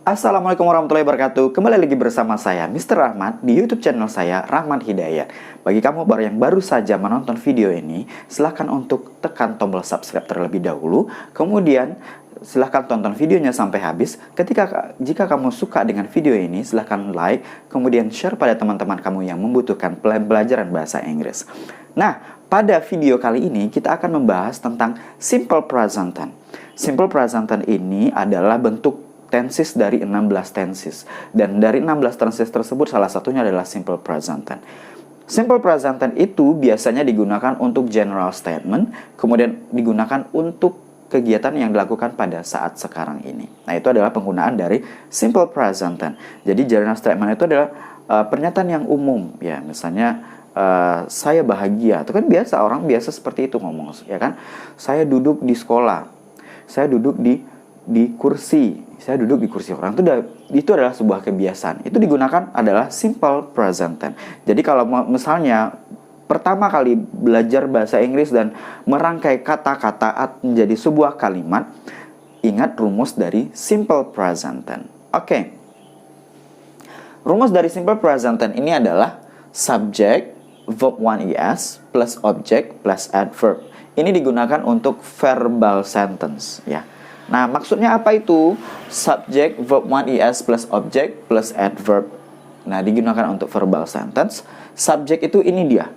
Assalamualaikum warahmatullahi wabarakatuh. Kembali lagi bersama saya Mr. Rahmat di YouTube channel saya Rahmat Hidayat. Bagi kamu yang baru saja menonton video ini, silahkan untuk tekan tombol subscribe terlebih dahulu. Kemudian silahkan tonton videonya sampai habis. Jika kamu suka dengan video ini, silahkan like, kemudian share pada teman-teman kamu yang membutuhkan pelajaran bahasa Inggris. Nah, pada video kali ini kita akan membahas tentang simple present tense. Simple present tense ini adalah bentuk tenses dari 16 tenses. Dan dari 16 tenses tersebut salah satunya adalah simple present tense. Simple present tense itu biasanya digunakan untuk general statement, kemudian digunakan untuk kegiatan yang dilakukan pada saat sekarang ini. Nah, itu adalah penggunaan dari simple present tense. Jadi general statement itu adalah pernyataan yang umum, ya. Misalnya saya bahagia. Itu kan biasa, orang biasa seperti itu ngomong, ya kan? Saya duduk di sekolah. Saya duduk di kursi. Saya duduk di kursi orang. Itu adalah sebuah kebiasaan. Itu digunakan adalah simple present tense. Jadi kalau misalnya pertama kali belajar bahasa Inggris dan merangkai kata-kata menjadi sebuah kalimat, ingat rumus dari simple present tense. Oke. Rumus dari simple present tense ini adalah subject, verb 1es, plus object, plus adverb. Ini digunakan untuk verbal sentence, ya. Nah, maksudnya apa itu? Subject, verb 1es plus object plus adverb. Nah, digunakan untuk verbal sentence. Subject itu ini dia.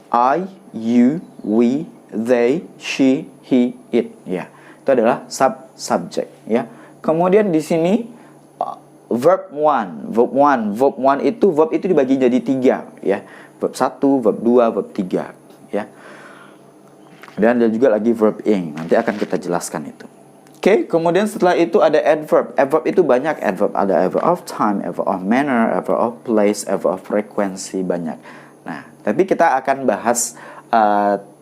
I, you, we, they, she, he, it. Ya, itu adalah subject. Ya. Kemudian di sini verb 1. Verb 1 itu dibagi jadi 3. Ya. Verb 1, verb 2, verb 3. Ya. Dan ada juga lagi verb ing. Nanti akan kita jelaskan itu. Oke, kemudian setelah itu ada adverb. Adverb itu banyak adverb. Ada adverb of time, adverb of manner, adverb of place, adverb of frequency, banyak. Nah, tapi kita akan bahas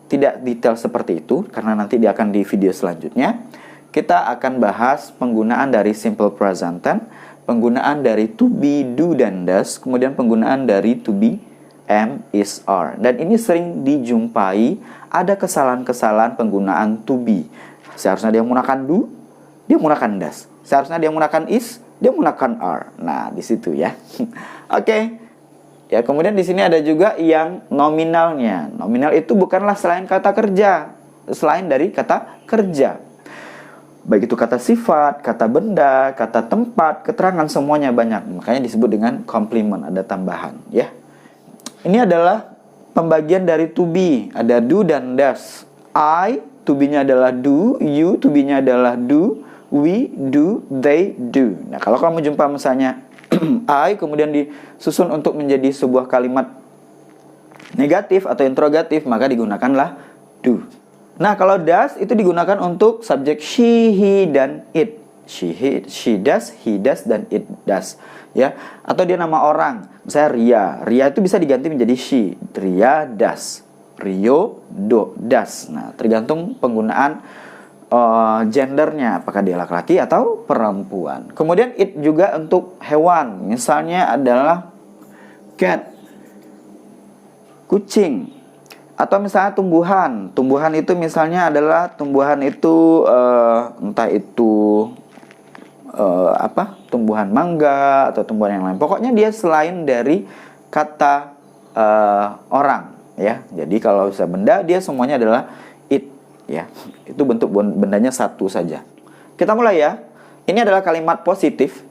tidak detail seperti itu, karena nanti dia akan di video selanjutnya. Kita akan bahas penggunaan dari simple present tense, penggunaan dari to be, do, dan does, kemudian penggunaan dari to be, am, is, are. Dan ini sering dijumpai ada kesalahan-kesalahan penggunaan to be. Seharusnya dia menggunakan do, dia menggunakan does. Seharusnya dia menggunakan is, dia menggunakan are. Nah, di situ ya. Oke. Ya, kemudian di sini ada juga yang nominalnya. Nominal itu bukanlah selain kata kerja, selain dari kata kerja. Baik itu kata sifat, kata benda, kata tempat, keterangan, semuanya banyak. Makanya disebut dengan complement, ada tambahan, ya. Ini adalah pembagian dari to be, ada do dan does. I, to be-nya adalah do, you, to be-nya adalah do, we do, they do. Nah, kalau kamu jumpa misalnya I kemudian disusun untuk menjadi sebuah kalimat negatif atau interrogatif, maka digunakanlah do. Nah, kalau does itu digunakan untuk subjek she, he, dan it. She does, he does, dan it does. Ya, atau dia nama orang. Misalnya Ria. Ria itu bisa diganti menjadi she. Ria does. Rio does. Nah, tergantung penggunaan gendernya, apakah dia laki-laki atau perempuan. Kemudian it juga untuk hewan. Misalnya adalah cat, kucing. Atau misalnya tumbuhan. Tumbuhan itu misalnya adalah tumbuhan itu entah itu tumbuhan mangga atau tumbuhan yang lain. Pokoknya dia selain dari kata orang. Ya, jadi kalau bisa benda, dia semuanya adalah it, ya. Itu bentuk bendanya satu saja. Kita mulai ya. Ini adalah kalimat positif.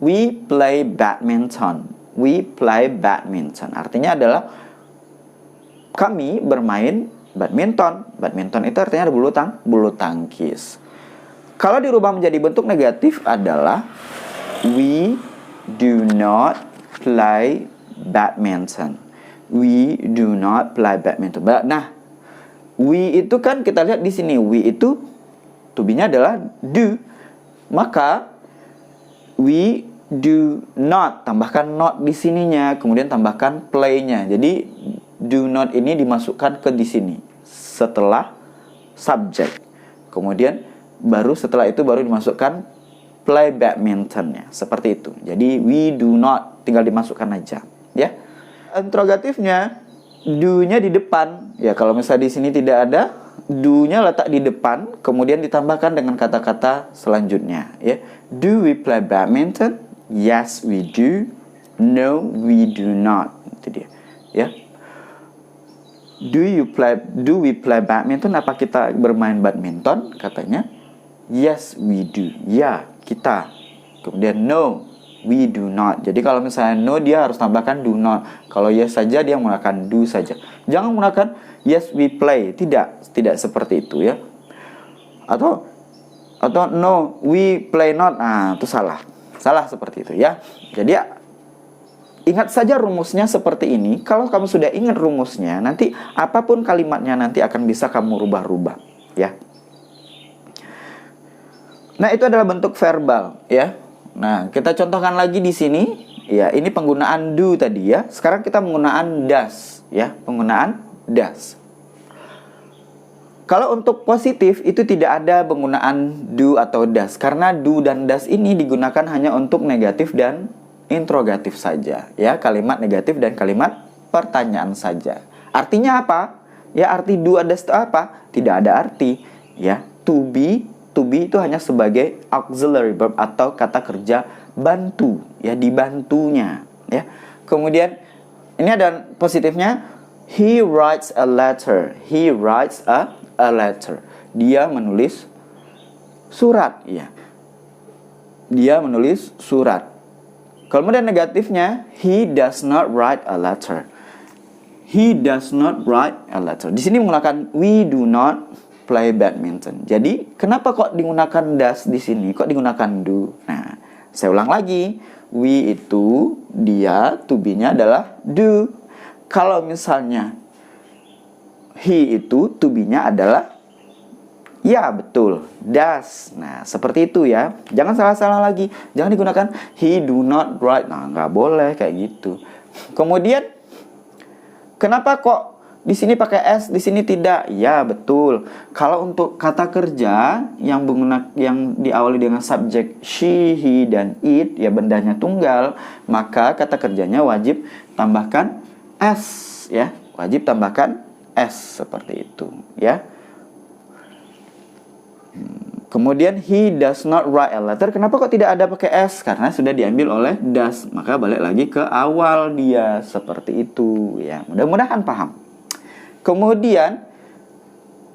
We play badminton. We play badminton. Artinya adalah kami bermain badminton. Badminton itu artinya ada bulu tangkis. Kalau dirubah menjadi bentuk negatif adalah we do not play badminton. We do not play badminton. Nah, we itu kan kita lihat di sini. We itu to be-nya adalah do. Maka we do not, tambahkan not di sininya, kemudian tambahkan play-nya. Jadi do not ini dimasukkan ke di sini setelah subject. Kemudian setelah itu baru dimasukkan play badminton-nya. Seperti itu. Jadi we do not tinggal dimasukkan aja, ya. Interrogatifnya do-nya di depan. Ya, kalau misalnya di sini tidak ada, do-nya letak di depan, kemudian ditambahkan dengan kata-kata selanjutnya, ya. Do we play badminton? Yes, we do. No, we do not. Itu dia, ya. Do we play badminton? Apa kita bermain badminton? Katanya, yes, we do. Ya, kita. Kemudian no, we do not. Jadi kalau misalnya no, dia harus tambahkan do not. Kalau yes saja, dia menggunakan do saja. Jangan menggunakan yes we play. Tidak seperti itu, ya. Atau no we play not. Nah, itu salah seperti itu, ya. Jadi ingat saja rumusnya seperti ini. Kalau kamu sudah ingat rumusnya, nanti apapun kalimatnya nanti akan bisa kamu rubah-rubah, ya. Nah, itu adalah bentuk verbal, ya. Nah, kita contohkan lagi di sini. Ya, ini penggunaan do tadi, ya. Sekarang kita menggunakan does, ya. Penggunaan does. Kalau untuk positif itu tidak ada penggunaan do atau does, karena do dan does ini digunakan hanya untuk negatif dan interrogatif saja, ya. Kalimat negatif dan kalimat pertanyaan saja. Artinya apa? Ya, arti do dan does itu apa? Tidak ada arti, ya. To be itu hanya sebagai auxiliary verb atau kata kerja bantu, ya, dibantunya, ya. Kemudian ini ada positifnya, he writes a letter. He writes a letter. Dia menulis surat, ya. Dia menulis surat. Kemudian negatifnya, he does not write a letter. He does not write a letter. Di sini menggunakan we do not play badminton. Jadi, kenapa kok digunakan does di sini? Kok digunakan do? Nah, saya ulang lagi. We itu dia, to be-nya adalah do. Kalau misalnya he itu, to be-nya adalah ya, betul, does. Nah, seperti itu, ya. Jangan salah-salah lagi. Jangan digunakan he do not write. Nah, nggak boleh kayak gitu. Kemudian, kenapa kok di sini pakai s, di sini tidak? Ya, betul. Kalau untuk kata kerja yang diawali dengan subjek she, he, dan it, ya bendanya tunggal, maka kata kerjanya wajib tambahkan s, ya. Wajib tambahkan s seperti itu, ya. Kemudian he does not write a letter. Kenapa kok tidak ada pakai s? Karena sudah diambil oleh does. Maka balik lagi ke awal dia, seperti itu, ya. Mudah-mudahan paham. Kemudian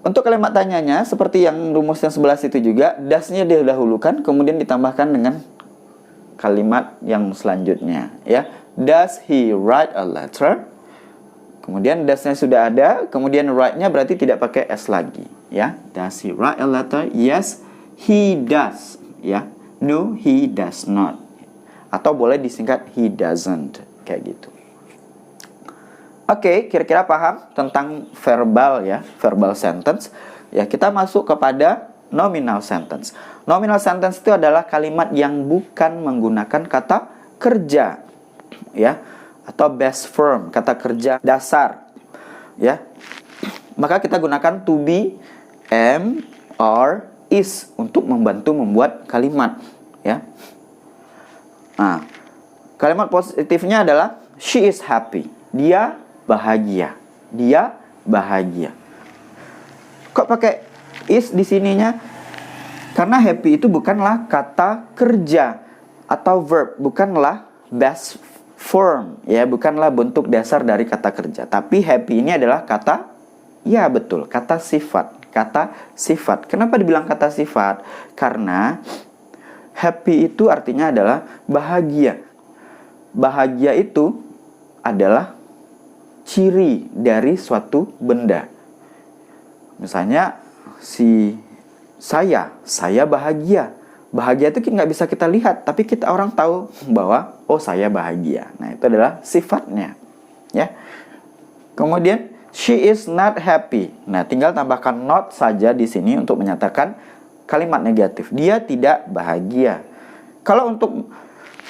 untuk kalimat tanyanya seperti yang rumus yang 11 itu juga, does-nya didahulukan kemudian ditambahkan dengan kalimat yang selanjutnya, ya. Does he write a letter? Kemudian does-nya sudah ada, kemudian write-nya berarti tidak pakai s lagi, ya. Does he write a letter? Yes, he does, ya. No, he does not. Atau boleh disingkat he doesn't, kayak gitu. Oke, kira-kira paham tentang verbal, ya, verbal sentence. Ya, kita masuk kepada nominal sentence. Nominal sentence itu adalah kalimat yang bukan menggunakan kata kerja, ya, atau base form, kata kerja dasar, ya. Maka kita gunakan to be, am, or, is untuk membantu membuat kalimat, ya. Nah, kalimat positifnya adalah she is happy. Dia bahagia. Dia bahagia. Kok pakai is di sininya? Karena happy itu bukanlah kata kerja atau verb, bukanlah base form, ya, bukanlah bentuk dasar dari kata kerja. Tapi happy ini adalah kata, ya betul, kata sifat, kata sifat. Kenapa dibilang kata sifat? Karena happy itu artinya adalah bahagia. Bahagia itu adalah ciri dari suatu benda. Misalnya saya bahagia. Bahagia itu nggak bisa kita lihat, tapi orang tahu bahwa oh, saya bahagia. Nah, itu adalah sifatnya, ya. Kemudian she is not happy. Nah, tinggal tambahkan not saja di sini untuk menyatakan kalimat negatif. Dia tidak bahagia. Kalau untuk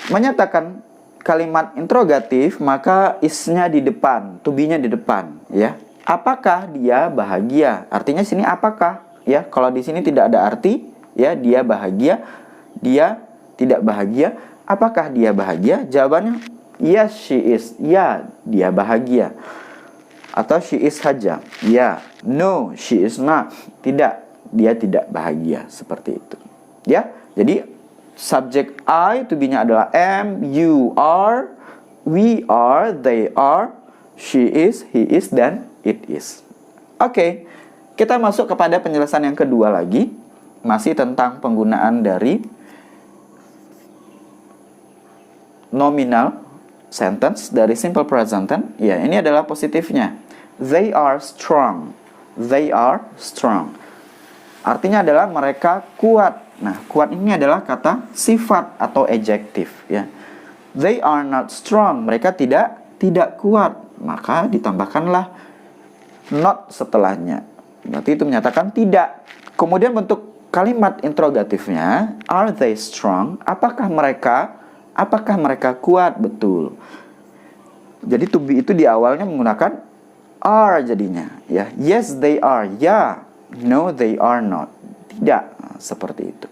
menyatakan kalimat interrogatif, maka is-nya di depan, to be-nya di depan, ya. Apakah dia bahagia? Artinya sini apakah, ya. Kalau di sini tidak ada arti, ya, dia bahagia, dia tidak bahagia. Apakah dia bahagia? Jawabannya yes, she is. Ya, dia bahagia. Atau she is saja. Ya, no, she is not. Tidak, dia tidak bahagia. Seperti itu. Ya, jadi subjek I to be-nya adalah am, you are, we are, they are, she is, he is, dan it is. Oke, kita masuk kepada penjelasan yang kedua lagi. Masih tentang penggunaan dari nominal sentence dari simple present tense. Ya, ini adalah positifnya. They are strong. They are strong. Artinya adalah mereka kuat. Nah, kuat ini adalah kata sifat atau adjektif, ya. They are not strong. Mereka tidak kuat. Maka ditambahkanlah not setelahnya. Berarti itu menyatakan tidak. Kemudian bentuk kalimat interrogatifnya, are they strong? Apakah mereka kuat? Betul. Jadi to be itu di awalnya menggunakan are jadinya, ya. Yes they are. Ya. No they are not. Tidak. Nah, seperti itu.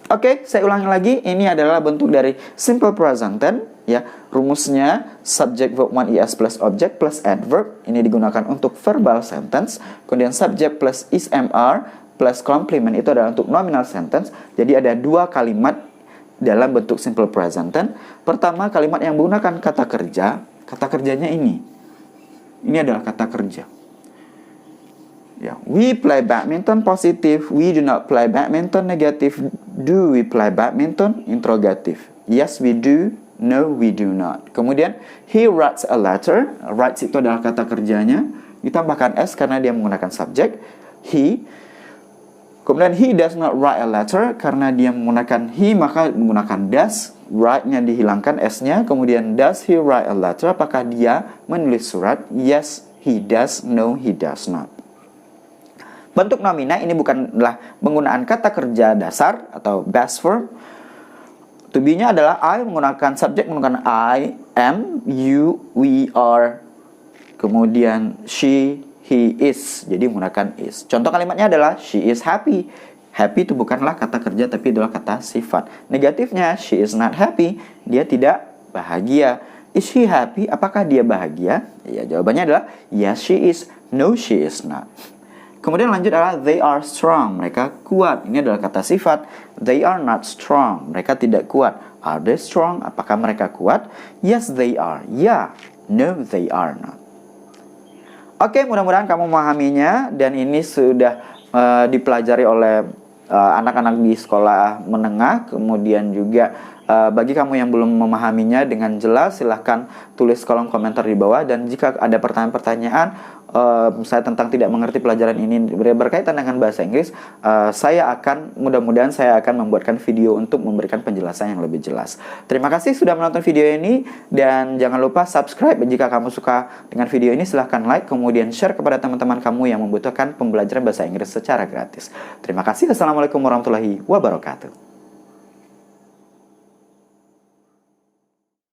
Oke, saya ulangi lagi. Ini adalah bentuk dari simple present tense, ya. Rumusnya subject verb 1 is plus object plus adverb. Ini digunakan untuk verbal sentence. Kemudian subject plus is mr plus complement itu adalah untuk nominal sentence. Jadi ada dua kalimat dalam bentuk simple present tense. Pertama, kalimat yang menggunakan kata kerja. Kata kerjanya ini. Ini adalah kata kerja. Ya, we play badminton positif. We do not play badminton negatif. Do we play badminton interrogatif. Yes we do. No we do not. Kemudian he writes a letter. Writes itu adalah kata kerjanya. Ditambahkan s karena dia menggunakan subjek. He. Kemudian he does not write a letter. Karena dia menggunakan he maka menggunakan does. Write-nya dihilangkan s-nya. Kemudian does he write a letter? Apakah dia menulis surat? Yes he does. No he does not. Bentuk nomina ini bukanlah penggunaan kata kerja dasar atau base form. To be-nya adalah I menggunakan subjek menggunakan I, am, you, we are. Kemudian she, he is. Jadi menggunakan is. Contoh kalimatnya adalah she is happy. Happy itu bukanlah kata kerja tapi adalah kata sifat. Negatifnya she is not happy. Dia tidak bahagia. Is she happy? Apakah dia bahagia? Ya, jawabannya adalah yes she is. No she is not. Kemudian lanjut adalah they are strong. Mereka kuat. Ini adalah kata sifat. They are not strong. Mereka tidak kuat. Are they strong? Apakah mereka kuat? Yes they are. Ya. No they are not. Oke, mudah-mudahan kamu memahaminya. Dan ini sudah dipelajari oleh anak-anak di sekolah menengah. Kemudian juga bagi kamu yang belum memahaminya dengan jelas, silahkan tulis kolom komentar di bawah. Dan jika ada pertanyaan-pertanyaan saya tentang tidak mengerti pelajaran ini berkaitan dengan bahasa Inggris, mudah-mudahan saya akan membuatkan video untuk memberikan penjelasan yang lebih jelas. Terima kasih sudah menonton video ini, dan jangan lupa subscribe jika kamu suka dengan video ini. Silahkan like, kemudian share kepada teman-teman kamu yang membutuhkan pembelajaran bahasa Inggris secara gratis. Terima kasih. Assalamualaikum warahmatullahi wabarakatuh.